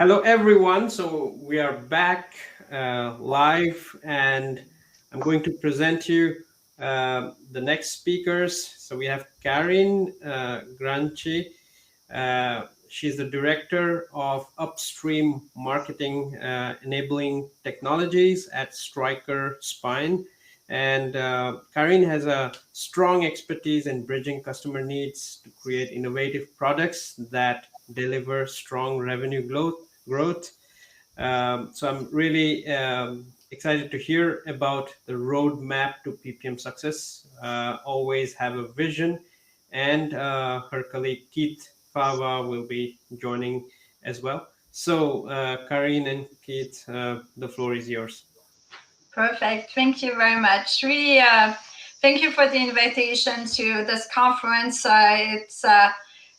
Hello, everyone. So we are back live, and I'm going to present you the next speakers. So we have Karin Granchi. She's the director of upstream marketing enabling technologies at Stryker Spine. And Karin has a strong expertise in bridging customer needs to create innovative products that deliver strong revenue growth. So I'm really excited to hear about the roadmap to PPM success. Always have a vision, and her colleague Keith Fava will be joining as well. So, Karin and Keith, the floor is yours. Perfect. Thank you very much. Really, thank you for the invitation to this conference.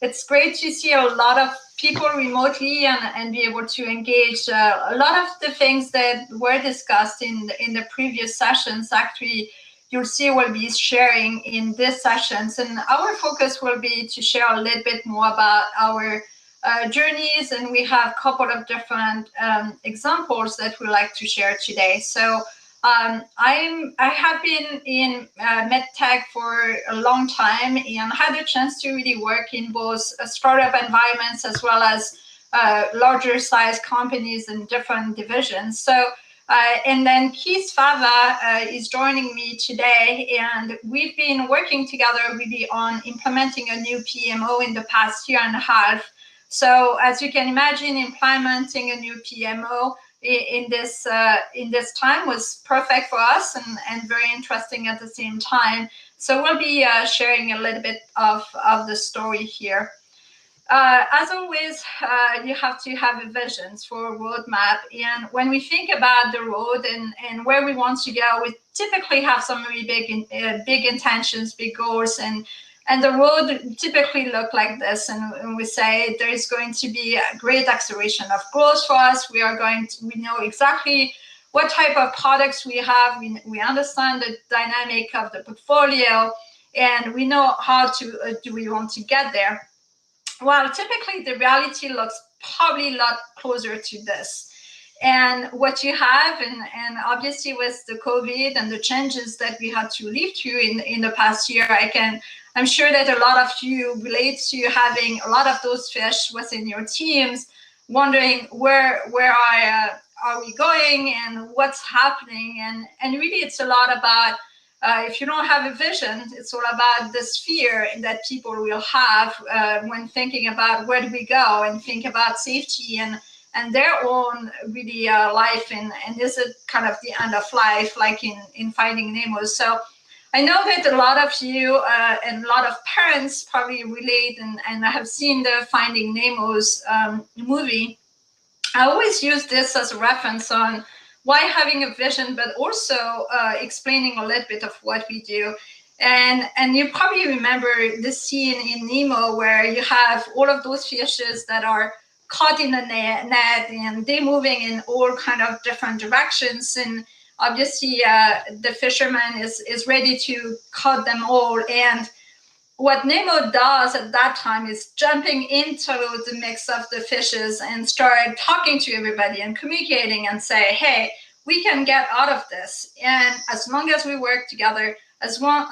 It's great to see a lot of people remotely and be able to engage. A lot of the things that were discussed in the previous sessions, actually, you'll see we'll be sharing in these sessions. And our focus will be to share a little bit more about our journeys, and we have a couple of different examples that we like to share today. So I have been in medtech for a long time and had a chance to really work in both startup environments as well as larger size companies and different divisions. So, and then Keith Fava is joining me today, and we've been working together really on implementing a new PMO in the past year and a half. So, as you can imagine, implementing a new PMO in this time was perfect for us and very interesting at the same time. So we'll be sharing a little bit of the story here. As always, you have to have a vision for a roadmap. And when we think about the road and where we want to go, we typically have some really big intentions, big goals, and the road typically look like this. And we say there is going to be a great acceleration of growth for us. We know exactly what type of products we have. We understand the dynamic of the portfolio, and we know how do we want to get there. Well, typically the reality looks probably a lot closer to this. And what you have, and obviously with the COVID and the changes that we had to live through in the past year, I'm sure that a lot of you relate to having a lot of those fish within your teams, wondering where are we going and what's happening. And really it's a lot about if you don't have a vision, it's all about this fear that people will have when thinking about where do we go and think about safety and their own really life and is it kind of the end of life, like in Finding Nemo. So I know that a lot of you and a lot of parents probably relate and have seen the Finding Nemo's movie. I always use this as a reference on why having a vision, but also explaining a little bit of what we do. And you probably remember this scene in Nemo where you have all of those fishes that are caught in the net and they're moving in all kind of different directions. And obviously the fisherman is ready to cut them all. And what Nemo does at that time is jumping into the mix of the fishes and start talking to everybody and communicating and say, hey, we can get out of this. And as long as we work together, as long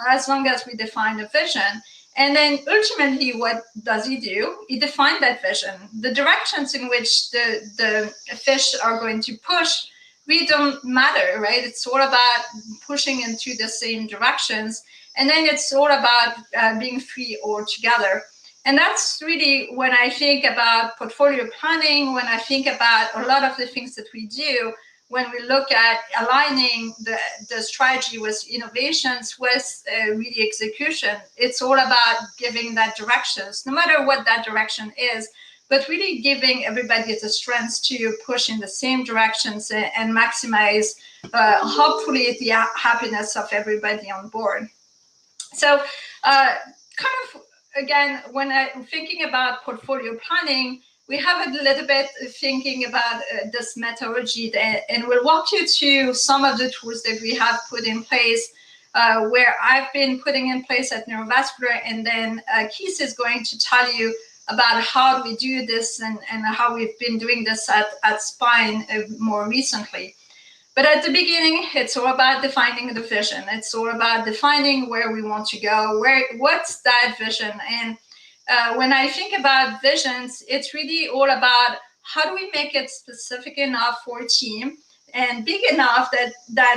as we define a vision. And then ultimately, what does he do? He defines that vision. The directions in which the fish are going to push really don't matter, right? It's all about pushing into the same directions. And then it's all about being free altogether. And that's really when I think about portfolio planning, when I think about a lot of the things that we do, when we look at aligning the strategy with innovations, with really execution, it's all about giving that directions, no matter what that direction is, but really giving everybody the strength to push in the same directions and maximize, hopefully, the happiness of everybody on board. So kind of, again, when I'm thinking about portfolio planning, we have a little bit thinking about this methodology, and we'll walk you through some of the tools that we have put in place, where I've been putting in place at Neurovascular, and then Keith is going to tell you about how we do this and how we've been doing this at Spine more recently. But at the beginning, it's all about defining the vision. It's all about defining where we want to go, what's that vision. And when I think about visions, it's really all about how do we make it specific enough for a team and big enough that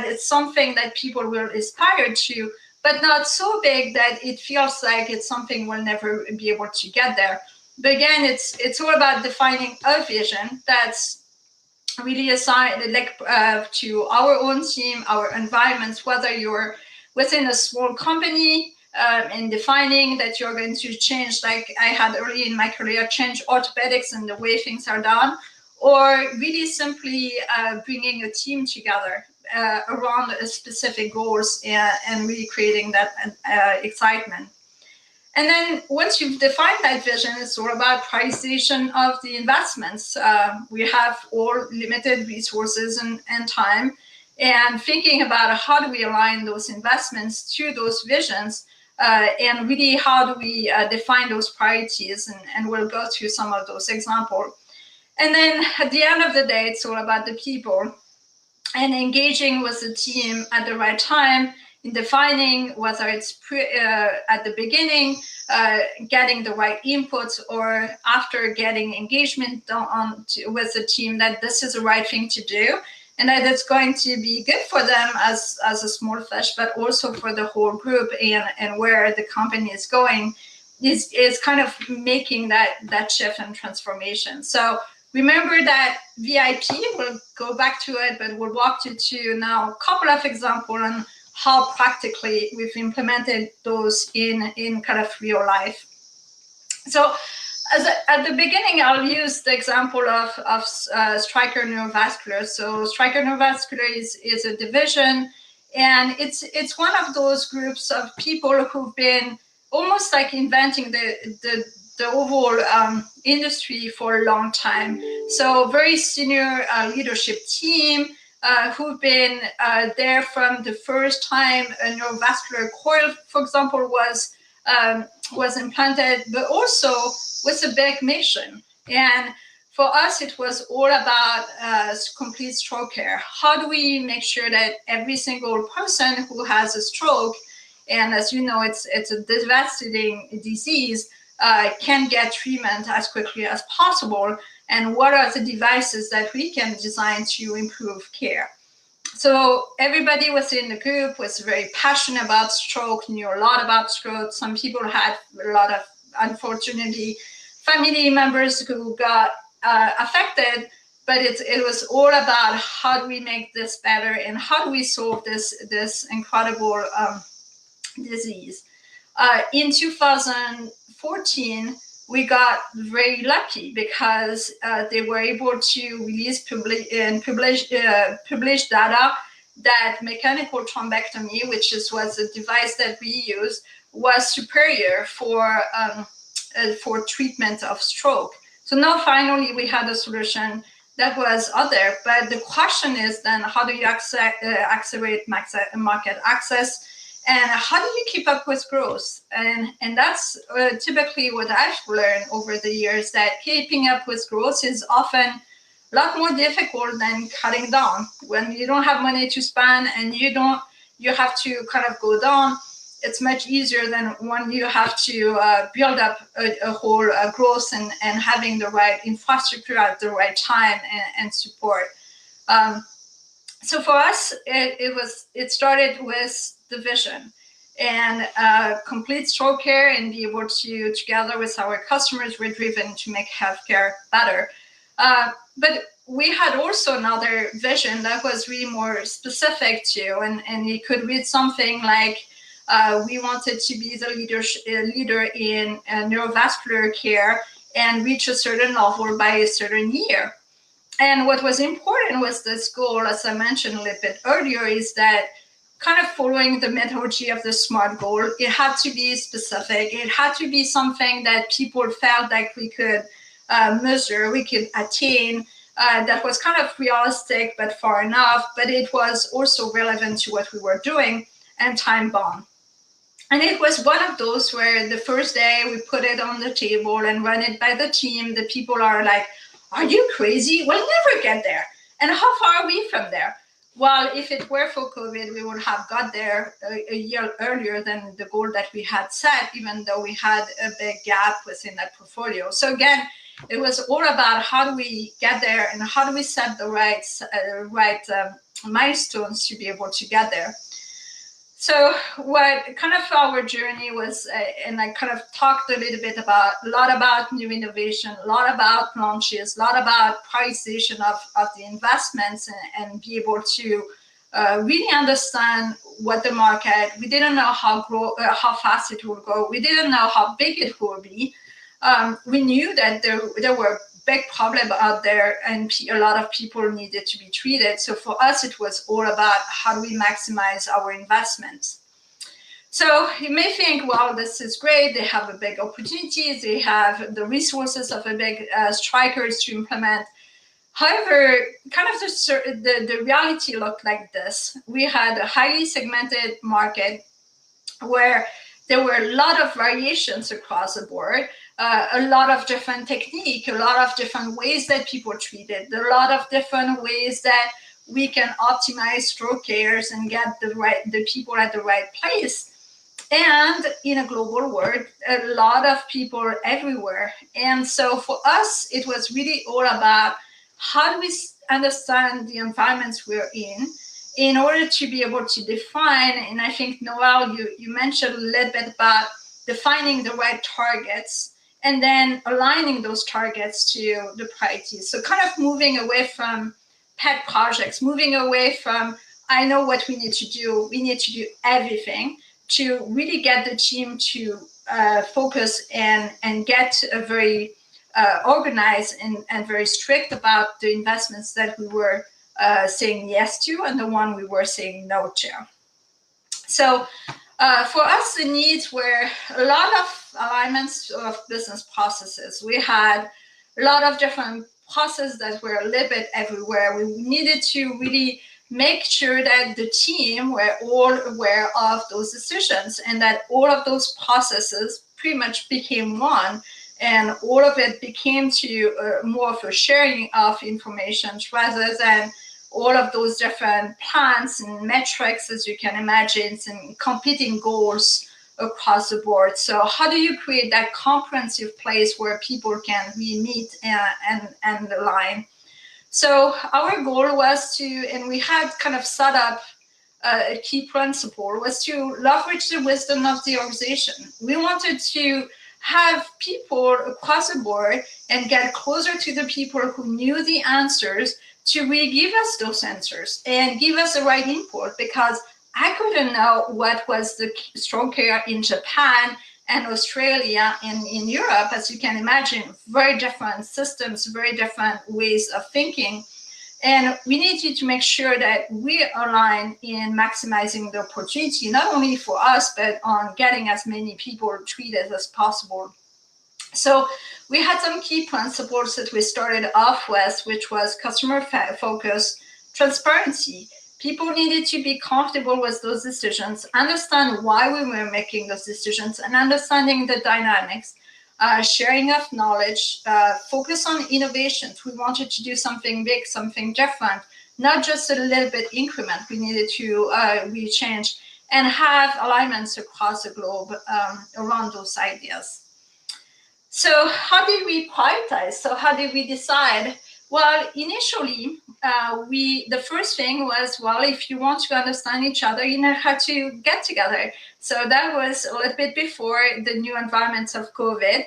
it's something that people will aspire to, but not so big that it feels like it's something we'll never be able to get there. But again, it's all about defining a vision that's really assigned to our own team, our environments, whether you're within a small company, in defining that you're going to change, like I had early in my career, change orthopedics and the way things are done, or really simply bringing a team together around specific goals and really creating that excitement. And then once you've defined that vision, it's all about prioritization of the investments. We have all limited resources and time, and thinking about how do we align those investments to those visions, and really how do we define those priorities, and we'll go through some of those examples. And then at the end of the day, it's all about the people and engaging with the team at the right time in defining whether it's at the beginning, getting the right inputs, or after getting engagement with the team that this is the right thing to do, and that it's going to be good for them as a small fish, but also for the whole group and where the company is going, is kind of making that shift and transformation. So remember that VIP, we'll go back to it, but we'll walk you to now a couple of examples on how practically we've implemented those in kind of real life. So at the beginning, I'll use the example of Stryker Neurovascular. So Stryker Neurovascular is a division, and it's one of those groups of people who've been almost like inventing the overall industry for a long time. So very senior leadership team who've been there from the first time a neurovascular coil, for example, was implanted, but also with a big mission. And for us, it was all about complete stroke care. How do we make sure that every single person who has a stroke, and as you know, it's a devastating disease, can get treatment as quickly as possible, and what are the devices that we can design to improve care. So everybody within the group was very passionate about stroke, knew a lot about stroke. Some people had a lot of, unfortunately, family members who got affected, but it was all about how do we make this better and how do we solve this incredible disease. In 2014, we got very lucky because they were able to release publish data that mechanical thrombectomy, which was the device that we use, was superior for treatment of stroke. So now finally we had a solution that was out there. But the question is then, how do you accelerate market access? And how do you keep up with growth? And that's typically what I've learned over the years, that keeping up with growth is often a lot more difficult than cutting down. When you don't have money to spend and you have to kind of go down, it's much easier than when you have to build up a whole growth and having the right infrastructure at the right time and support. So for us, it started with the vision and complete stroke care, and be able to, together with our customers, we're driven to make healthcare better. But we had also another vision that was really more specific to, and you could read something like, we wanted to be the leader in neurovascular care and reach a certain level by a certain year. And what was important was this goal, as I mentioned a little bit earlier, is that kind of following the methodology of the SMART goal, it had to be specific. It had to be something that people felt like we could measure, we could attain, that was kind of realistic, but far enough, but it was also relevant to what we were doing and time bound. And it was one of those where the first day we put it on the table and run it by the team. The people are like, are you crazy? We'll never get there. And how far are we from there? Well, if it were for COVID, we would have got there a year earlier than the goal that we had set, even though we had a big gap within that portfolio. So again, it was all about how do we get there and how do we set the right milestones to be able to get there. So what kind of our journey was, and I kind of talked a little bit about, a lot about new innovation, a lot about launches, a lot about prioritization of the investments, and be able to really understand what the market, we didn't know how fast it would go. We didn't know how big it would be. We knew that there were big problem out there and a lot of people needed to be treated. So for us, it was all about how do we maximize our investments. So you may think, well, this is great. They have a big opportunity. They have the resources of a big strikers to implement. However, kind of the reality looked like this. We had a highly segmented market where there were a lot of variations across the board. A lot of different technique, a lot of different ways that people treat it, a lot of different ways that we can optimize stroke cares and get the people at the right place. And in a global world, a lot of people everywhere. And so for us, it was really all about how do we understand the environments we're in order to be able to define. And I think, Noel, you mentioned a little bit about defining the right targets and then aligning those targets to the priorities. So kind of moving away from pet projects, moving away from, I know what we need to do everything, to really get the team to focus and get a very organized and very strict about the investments that we were saying yes to and the one we were saying no to. So for us, the needs were a lot of alignments of business processes. We had a lot of different processes that were a little bit everywhere. We needed to really make sure that the team were all aware of those decisions and that all of those processes pretty much became one, and all of it became to more of a sharing of information rather than all of those different plans and metrics, as you can imagine, and competing goals across the board. So how do you create that comprehensive place where people can really meet and align? So our goal was to, and we had kind of set up a key principle, was to leverage the wisdom of the organization. We wanted to have people across the board and get closer to the people who knew the answers to really give us those answers and give us the right input, because I couldn't know what was the stroke care in Japan and Australia and in Europe. As you can imagine, very different systems, very different ways of thinking. And we needed to make sure that we align in maximizing the opportunity, not only for us, but on getting as many people treated as possible. So we had some key principles that we started off with, which was customer focus, transparency. People needed to be comfortable with those decisions, understand why we were making those decisions, and understanding the dynamics, sharing of knowledge, focus on innovations. We wanted to do something big, something different, not just a little bit increment. We needed to really change and have alignments across the globe around those ideas. So how did we prioritize? So how did we decide? Well, initially, the first thing was, well, if you want to understand each other, you know how to get together. So that was a little bit before the new environments of COVID.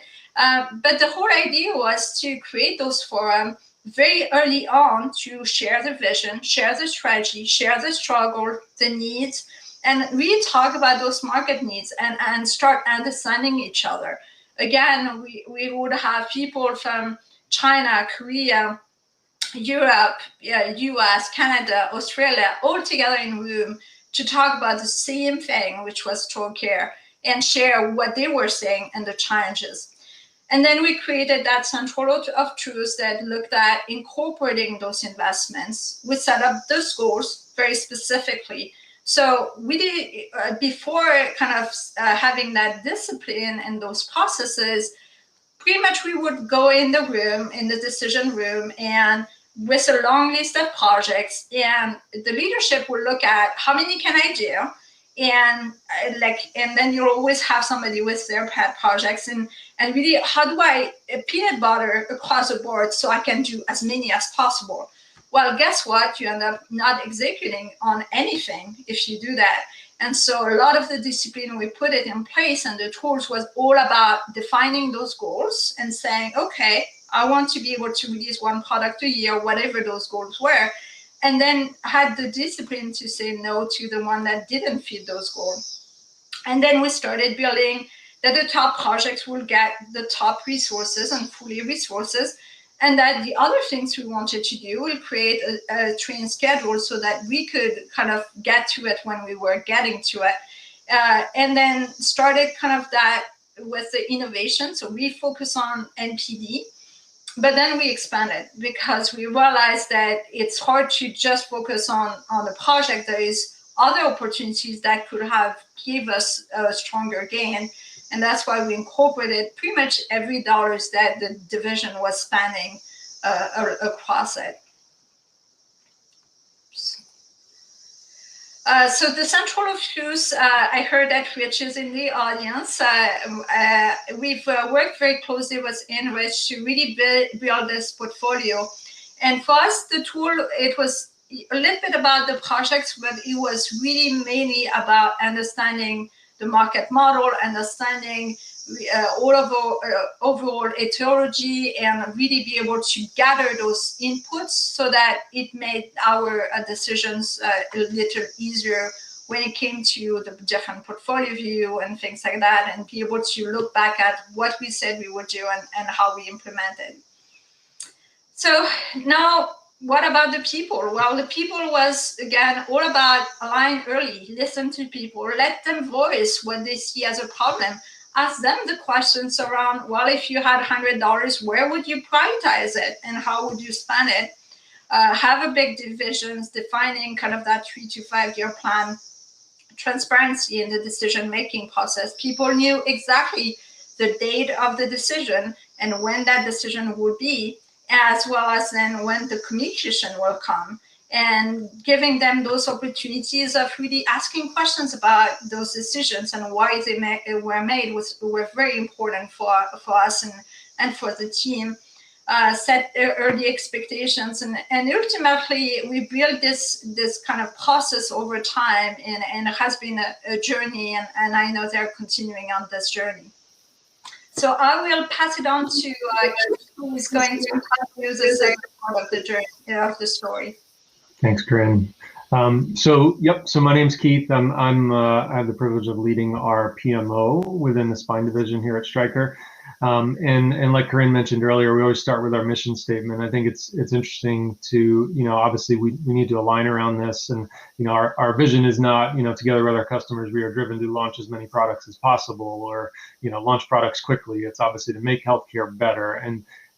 But the whole idea was to create those forums very early on to share the vision, share the strategy, share the struggle, the needs, and really talk about those market needs and start understanding each other. Again, we would have people from China, Korea, Europe, US, Canada, Australia, all together in a room to talk about the same thing, which was stroke care, and share what they were saying and the challenges. And then we created that central of truth that looked at incorporating those investments. We set up those goals very specifically. So really, before kind of having that discipline and those processes, pretty much we would go in the room, in the decision room, and with a long list of projects, and the leadership will look at how many can I do, and and then you'll always have somebody with their pet projects, and really, how do I peanut butter across the board so I can do as many as possible? Well, guess what? You end up not executing on anything if you do that. And so a lot of the discipline, we put it in place, and the tools was all about defining those goals and saying, okay, I want to be able to release one product a year, whatever those goals were, and then had the discipline to say no to the one that didn't fit those goals. And then we started building that the top projects will get the top resources and fully resources, and that the other things we wanted to do will create a train schedule so that we could kind of get to it when we were getting to it. And then started kind of that with the innovation. So we focus on NPD, but then we expanded because we realized that it's hard to just focus on the project. There is other opportunities that could have give us a stronger gain. And that's why we incorporated pretty much every dollars that the division was spending across it. So the central issues, I heard that Rich is in the audience. We've worked very closely with Rich to really build this portfolio. And for us, the tool, it was a little bit about the projects, but it was really mainly about understanding the market model, understanding all of our overall etiology, and really be able to gather those inputs so that it made our decisions a little easier when it came to the different portfolio view and things like that, and be able to look back at what we said we would do and how we implemented. So now, what about the people? Well, the people was, again, all about align early, listen to people, let them voice what they see as a problem, ask them the questions around, well, if you had $100, where would you prioritize it and how would you spend it? Have a big divisions, defining kind of that 3 to 5 year plan, transparency in the decision-making process. People knew exactly the date of the decision and when that decision would be, as well as then when the communication will come, and giving them those opportunities of really asking questions about those decisions and why they were made were very important for us and for the team. Set early expectations, and ultimately we built this kind of process over time, and it has been a journey, and I know they're continuing on this journey. So I will pass it on to Keith, who is going to continue the second part of the journey of the story. Thanks, Corinne. So my name's Keith. I have the privilege of leading our PMO within the spine division here at Stryker. And like Corinne mentioned earlier, we always start with our mission statement. I think it's interesting to, obviously we need to align around this, and, our vision is not, together with our customers, we are driven to launch as many products as possible, or, launch products quickly. It's obviously to make healthcare better.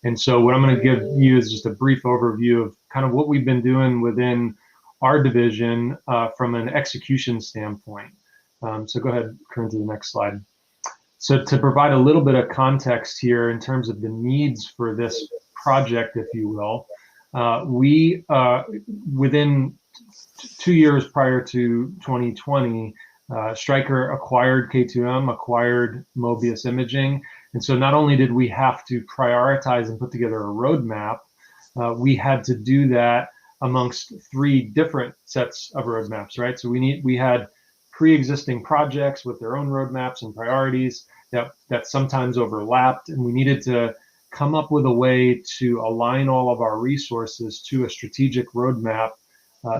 And so what I'm going to give you is just a brief overview of kind of what we've been doing within our division from an execution standpoint. So go ahead, Corinne, to the next slide. So to provide a little bit of context here in terms of the needs for this project, if you will, we, within 2 years prior to 2020, Stryker acquired K2M, acquired Mobius Imaging. And so not only did we have to prioritize and put together a roadmap, we had to do that amongst 3 different sets of roadmaps, right? So we had pre-existing projects with their own roadmaps and priorities that sometimes overlapped, and we needed to come up with a way to align all of our resources to a strategic roadmap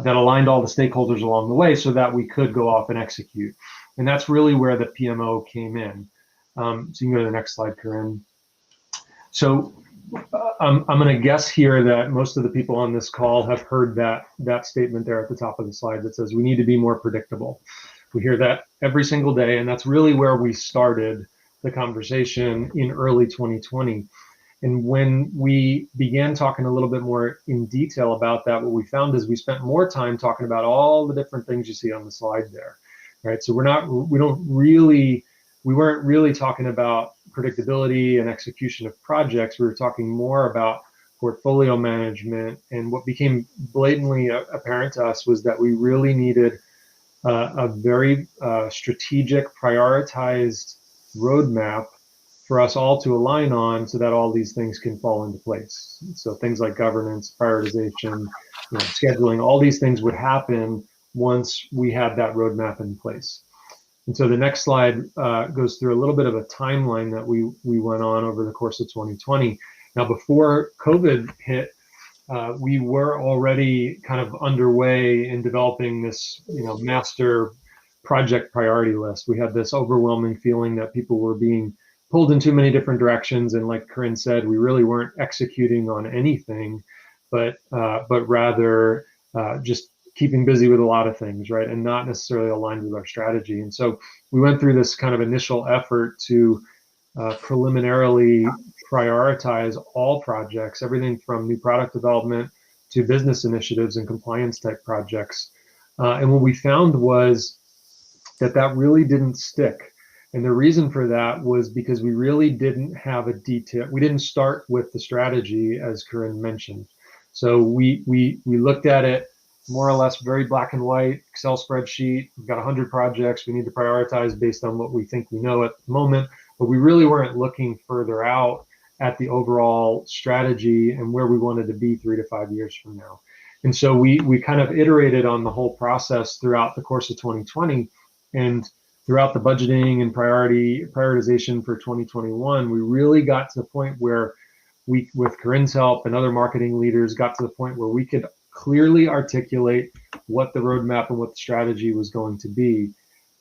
that aligned all the stakeholders along the way so that we could go off and execute. And that's really where the PMO came in. So you can go to the next slide, Corinne. So I'm going to guess here that most of the people on this call have heard that statement there at the top of the slide that says we need to be more predictable. We hear that every single day, and that's really where we started the conversation in early 2020. And when we began talking a little bit more in detail about that, what we found is we spent more time talking about all the different things you see on the slide there, right? So we weren't really talking about predictability and execution of projects. We were talking more about portfolio management. And what became blatantly apparent to us was that we really needed a very strategic, prioritized roadmap for us all to align on, so that all these things can fall into place. So things like governance, prioritization, scheduling, all these things would happen once we had that roadmap in place. And so the next slide goes through a little bit of a timeline that we went on over the course of 2020. Now, before COVID hit, we were already kind of underway in developing this, master project priority list. We had this overwhelming feeling that people were being pulled in too many different directions, and like Corinne said, we really weren't executing on anything, but rather just keeping busy with a lot of things, right, and not necessarily aligned with our strategy. And so we went through this kind of initial effort to preliminarily prioritize all projects, everything from new product development to business initiatives and compliance type projects. And what we found was that really didn't stick. And the reason for that was because we really didn't have a detail. We didn't start with the strategy, as Corinne mentioned. So we looked at it more or less very black and white, Excel spreadsheet. We've got 100 projects. We need to prioritize based on what we think we know at the moment. But we really weren't looking further out at the overall strategy and where we wanted to be 3 to 5 years from now. And so we kind of iterated on the whole process throughout the course of 2020. And throughout the budgeting and prioritization for 2021, we really got to the point where we, with Corinne's help and other marketing leaders, got to the point where we could clearly articulate what the roadmap and what the strategy was going to be.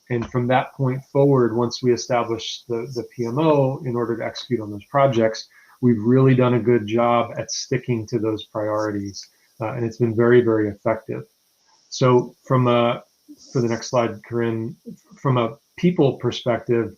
And from that point forward, once we established the PMO in order to execute on those projects, we've really done a good job at sticking to those priorities. And it's been very, very effective. So for the next slide, Corinne, from a people perspective,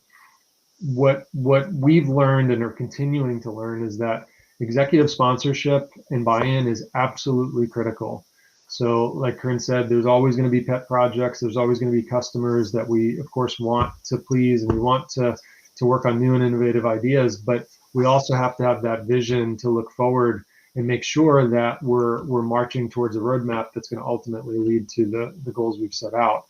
what we've learned and are continuing to learn is that executive sponsorship and buy-in is absolutely critical. So like Corinne said, there's always going to be pet projects. There's always going to be customers that we, of course, want to please, and we want to work on new and innovative ideas. But we also have to have that vision to look forward and make sure that we're marching towards a roadmap that's going to ultimately lead to the goals we've set out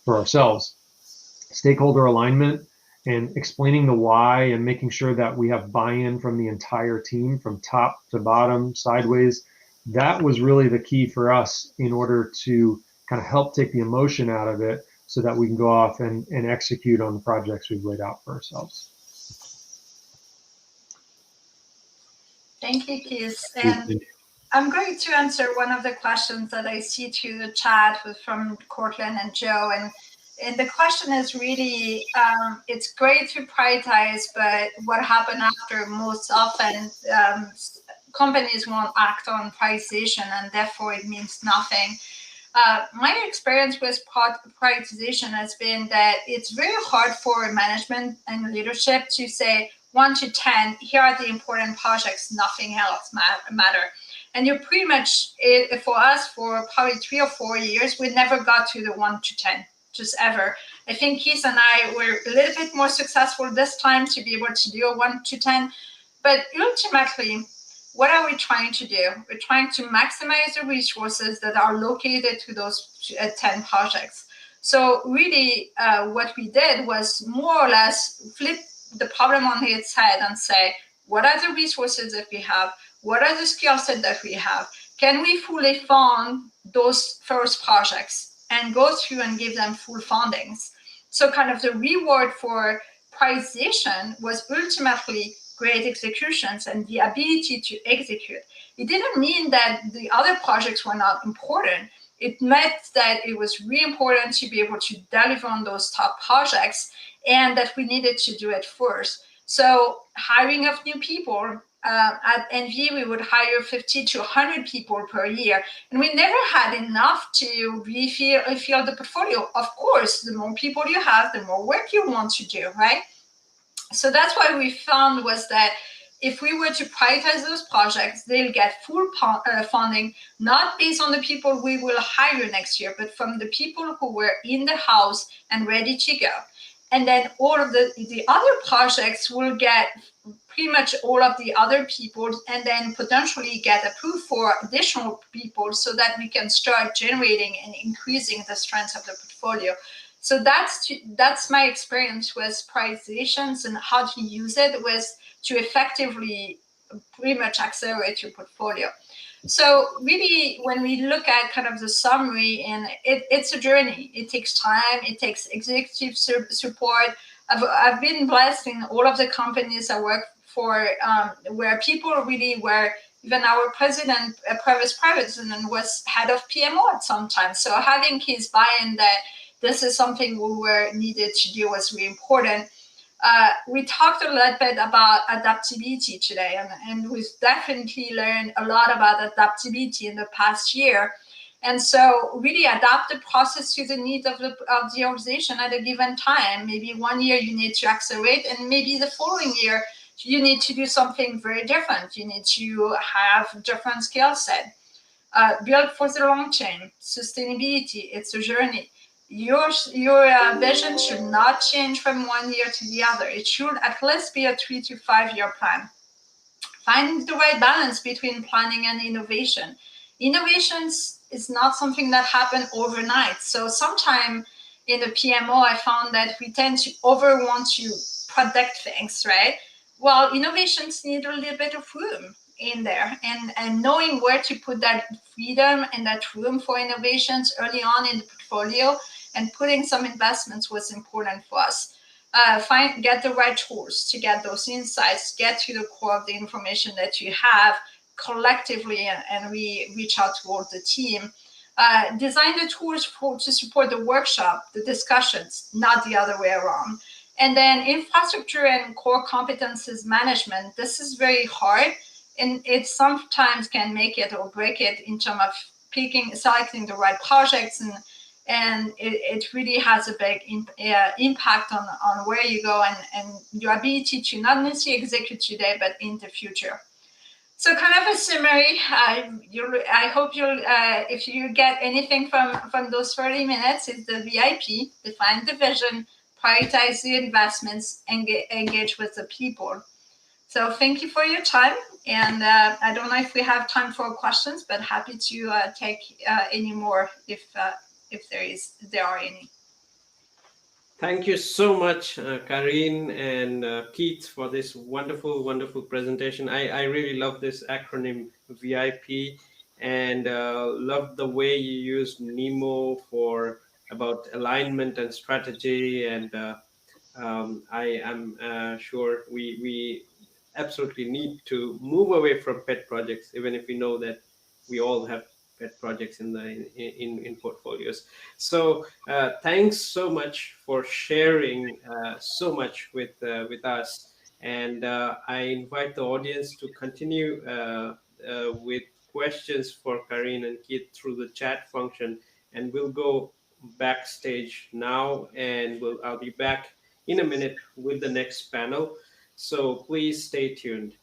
for ourselves. Stakeholder alignment and explaining the why and making sure that we have buy-in from the entire team, from top to bottom, sideways. That was really the key for us in order to kind of help take the emotion out of it so that we can go off and execute on the projects we've laid out for ourselves. Thank you, Keith. And I'm going to answer one of the questions that I see through the chat from Cortland and Joe. And the question is really, it's great to prioritize, but what happened after? Most often, companies won't act on prioritization, and therefore it means nothing. My experience with prioritization has been that it's very hard for management and leadership to say 1 to 10, here are the important projects, nothing else matter. And you're pretty much, for us, for probably 3 or 4 years, we never got to the 1 to 10, just ever. I think Keith and I were a little bit more successful this time to be able to do a 1 to 10. But ultimately, what are we trying to do? We're trying to maximize the resources that are located to those 10 projects. So really, what we did was more or less flip the problem on its head and say, what are the resources that we have? What are the skill set that we have? Can we fully fund those first projects and go through and give them full fundings? So kind of the reward for prioritization was ultimately great executions and the ability to execute. It didn't mean that the other projects were not important. It meant that it was really important to be able to deliver on those top projects and that we needed to do it first. So hiring of new people, at NV, we would hire 50 to 100 people per year. And we never had enough to refill the portfolio. Of course, the more people you have, the more work you want to do, right? So that's what we found was that if we were to prioritize those projects, they'll get full funding, not based on the people we will hire next year, but from the people who were in the house and ready to go. And then all of the other projects will get pretty much all of the other people, and then potentially get approved for additional people so that we can start generating and increasing the strength of the portfolio. So that's my experience with prioritizations and how to use it with to effectively pretty much accelerate your portfolio. So really, when we look at kind of the summary, and it's a journey. It takes time. It takes executive support. I've been blessed in all of the companies I work for, where people really were. Even our president, previous president, was head of PMO at some time. So having his buy-in that this is something we were needed to do was really important. We talked a little bit about adaptability today, and we've definitely learned a lot about adaptability in the past year. And so really adapt the process to the needs of the organization at a given time. Maybe one year you need to accelerate, and maybe the following year you need to do something very different. You need to have different skill set. Build for the long term. Sustainability, it's a journey. Your vision should not change from one year to the other. It should at least be a 3 to 5 year plan. Find the right balance between planning and innovation. Innovations is not something that happen overnight. So sometime in the PMO, I found that we tend to want to predict things, right? Well, innovations need a little bit of room in there, and knowing where to put that freedom and that room for innovations early on in the portfolio and putting some investments was important for us. Get the right tools to get those insights, get to the core of the information that you have collectively, and we reach out toward the team. Design the tools to support the workshop, the discussions, not the other way around. And then infrastructure and core competences management. This is very hard, and it sometimes can make it or break it in terms of selecting the right projects, and it really has a big impact on where you go and your ability to not necessarily execute today, but in the future. So kind of a summary. I hope you'll, if you get anything from those 30 minutes, is the VIP, define the vision, prioritize the investments, and engage with the people. So thank you for your time. And I don't know if we have time for questions, but happy to take any more if there are any. Thank you so much, Karine and Keith, for this wonderful, wonderful presentation. I really love this acronym VIP, and love the way you used NEMO for about alignment and strategy. And I am sure we absolutely need to move away from pet projects, even if we know that we all have pet projects in portfolios. So thanks so much for sharing so much with us, and I invite the audience to continue with questions for Karine and Keith through the chat function, and we'll go backstage now, and I'll be back in a minute with the next panel. So please stay tuned.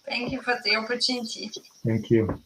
Thank you for the opportunity. Thank you.